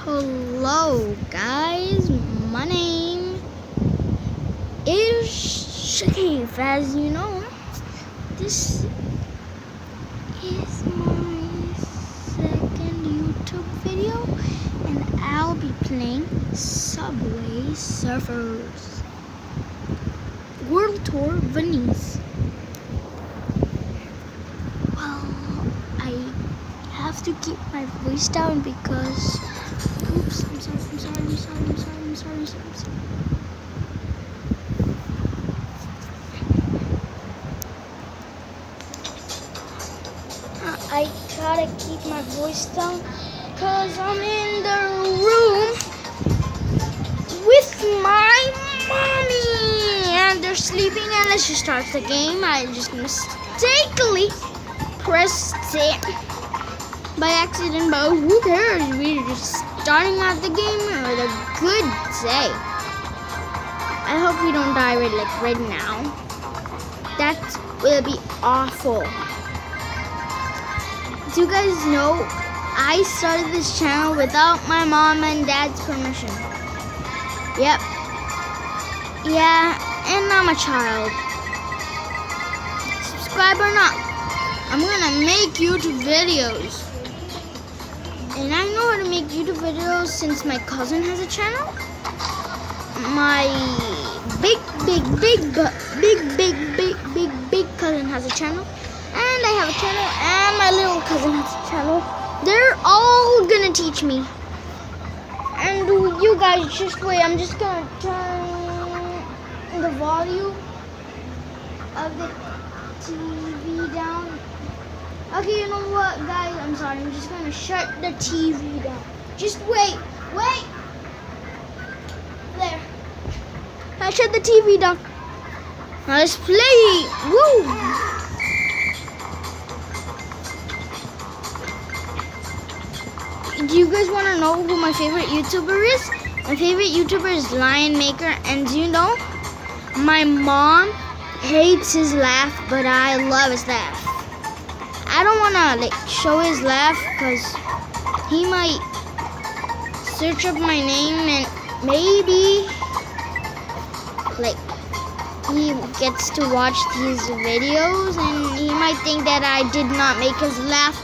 Hello guys, my name is Shave. As you know, this is my second YouTube video and I'll be playing Subway Surfers World Tour Venice. Well, I have to keep my voice down because oops, I'm sorry. I gotta keep my voice down because I'm in the room with my mommy and they're sleeping, and let's just start the game. I just mistakenly pressed it by accident, but who cares? We're just starting out the game with a good day. I hope we don't die right now. That will be awful. Do you guys know I started this channel without my mom and dad's permission? Yep. Yeah, and I'm a child. Subscribe or not, I'm gonna make YouTube videos. And I know how to make YouTube videos since my cousin has a channel. My big cousin has a channel. And I have a channel, and my little cousin has a channel. They're all gonna teach me. And you guys just wait, I'm just gonna turn the volume of the TV down. Okay, you know what, guys? I'm sorry. I'm just gonna shut the TV down. Just wait. There. I shut the TV down. Now let's play. Woo! Do you guys want to know who my favorite YouTuber is? My favorite YouTuber is Lion Maker, and do you know? My mom hates his laugh, but I love his laugh. I don't want to show his laugh because he might search up my name and maybe he gets to watch these videos and he might think that I did not make his laugh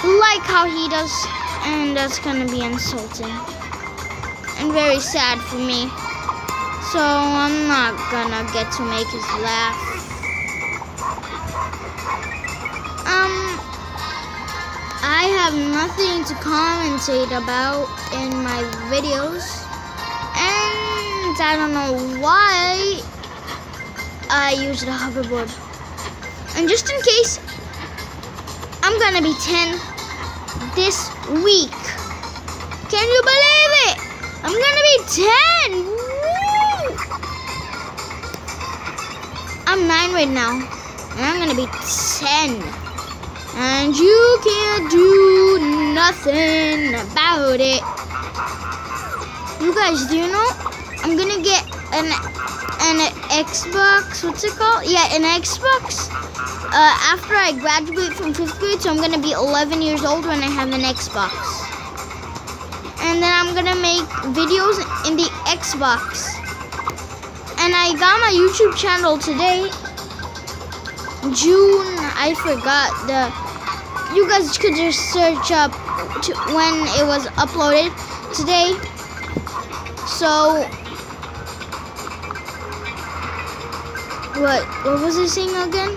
like how he does, and that's gonna be insulting and very sad for me. So I'm not gonna get to make his laugh. I have nothing to commentate about in my videos, and I don't know why I used the hoverboard. And just in case, I'm gonna be 10 this week. Can you believe it? I'm gonna be 10! Woo! I'm 9 right now, and I'm gonna be 10. And you can't do nothing about it. You guys, do you know I'm gonna get an Xbox? What's it called? Yeah, an Xbox. After I graduate from 5th grade, so I'm gonna be 11 years old when I have an Xbox. And then I'm gonna make videos in the Xbox. And I got my YouTube channel today. June, I forgot you guys could just search up when it was uploaded today. So what was I saying again?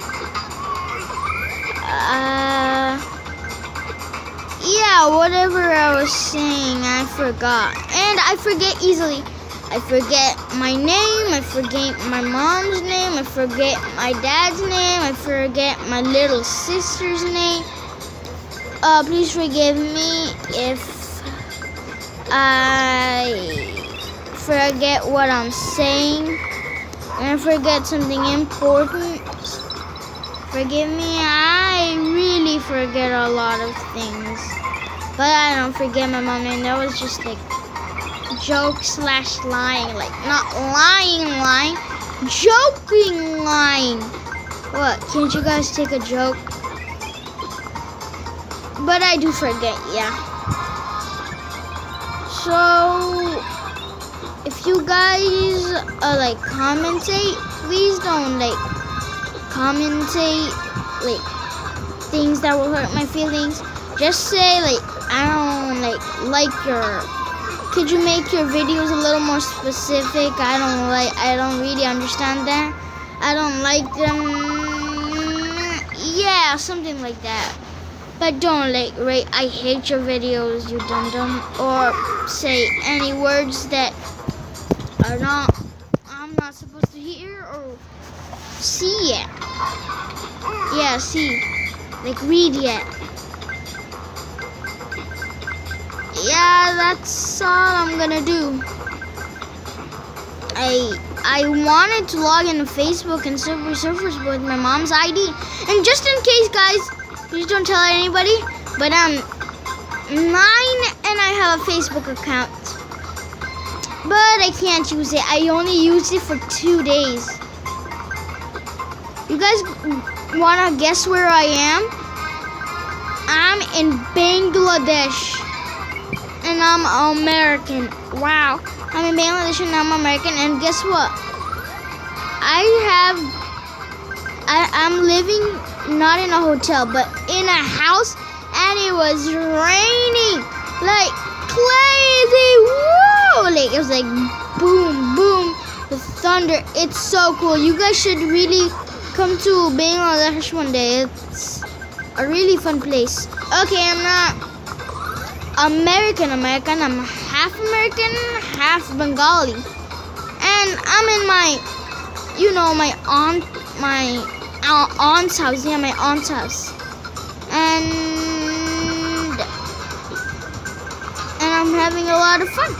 Yeah, whatever I was saying, I forgot. And I forget easily. I forget my name, I forget my mom's name, I forget my dad's name, I forget my little sister's name. Please forgive me if I forget what I'm saying and I forget something important. Forgive me, I really forget a lot of things. But I don't forget my mom, and that was just joke/lying, not lying, joking lying. What, can't you guys take a joke? But I do forget, yeah. So if you guys like commentate, please don't like commentate like things that will hurt my feelings. Just say like, I don't like your, could you make your videos a little more specific? I don't really understand that. I don't like them. Yeah, something like that. But don't like rate I hate your videos, you dum-dum, or say any words that I'm not supposed to hear or see yet. Yeah, see. Like read yet. Yeah, that's all I'm gonna do. I wanted to log into Facebook and Subway Surfers with my mom's ID. And just in case, guys, please don't tell anybody, but I'm 9 and I have a Facebook account. But I can't use it. I only used it for 2 days. You guys wanna guess where I am? I'm in Bangladesh. And I'm American. Wow. I'm in Bangladesh and I'm American. And guess what? I'm living not in a hotel, but in a house, and it was raining like crazy. Whoa! Like it was like boom, boom, with thunder. It's so cool. You guys should really come to Bangladesh one day. It's a really fun place. Okay, I'm not American. I'm half American, half Bengali. And I'm in my aunt's house. Yeah, my aunt's house. And I'm having a lot of fun.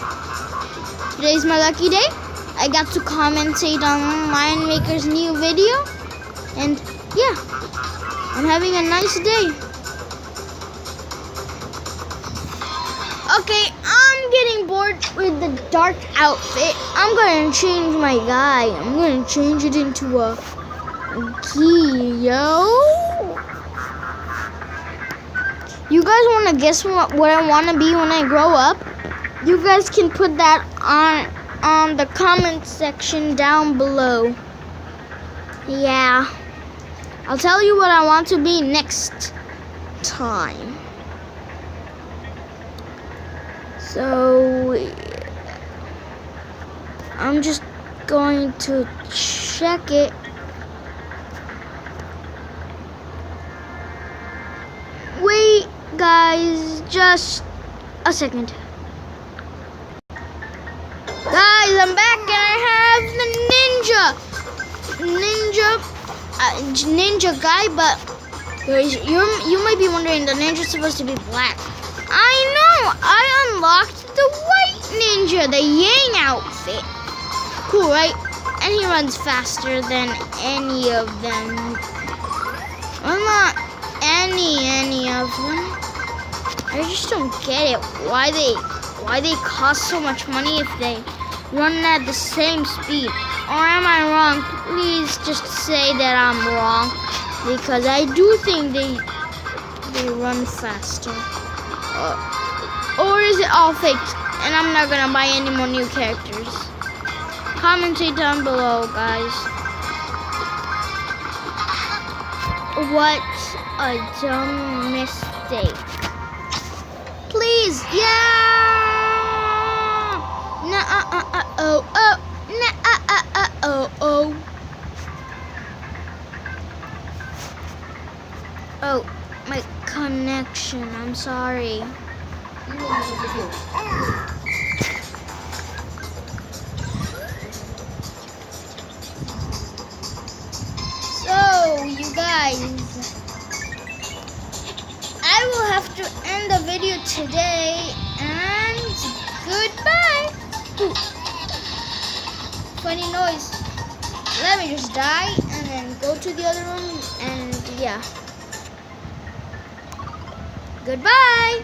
Today's my lucky day. I got to commentate on Lion Maker's new video. And yeah, I'm having a nice day. Okay, I'm getting bored with the dark outfit. I'm gonna change my guy. I'm gonna change it into a key, yo. You guys wanna guess what I wanna be when I grow up? You guys can put that on the comment section down below. Yeah. I'll tell you what I want to be next time. So I'm just going to check it. Wait, guys, just a second. Guys, I'm back and I have the ninja guy, but you might be wondering, the ninja's supposed to be black. I know, I unlocked the white ninja, the Yang outfit. Cool, right? And he runs faster than any of them. Well, not any of them. I just don't get it. Why they cost so much money if they run at the same speed? Or am I wrong? Please just say that I'm wrong, because I do think they run faster. Or is it all fake and I'm not gonna buy any more new characters? Commentate down below, guys. What a dumb mistake. Please, yeah. Oh, my connection. I'm sorry. So, you guys, I will have to end the video today, and goodbye. Ooh. Funny noise. Let me just die and then go to the other room, and yeah. Goodbye.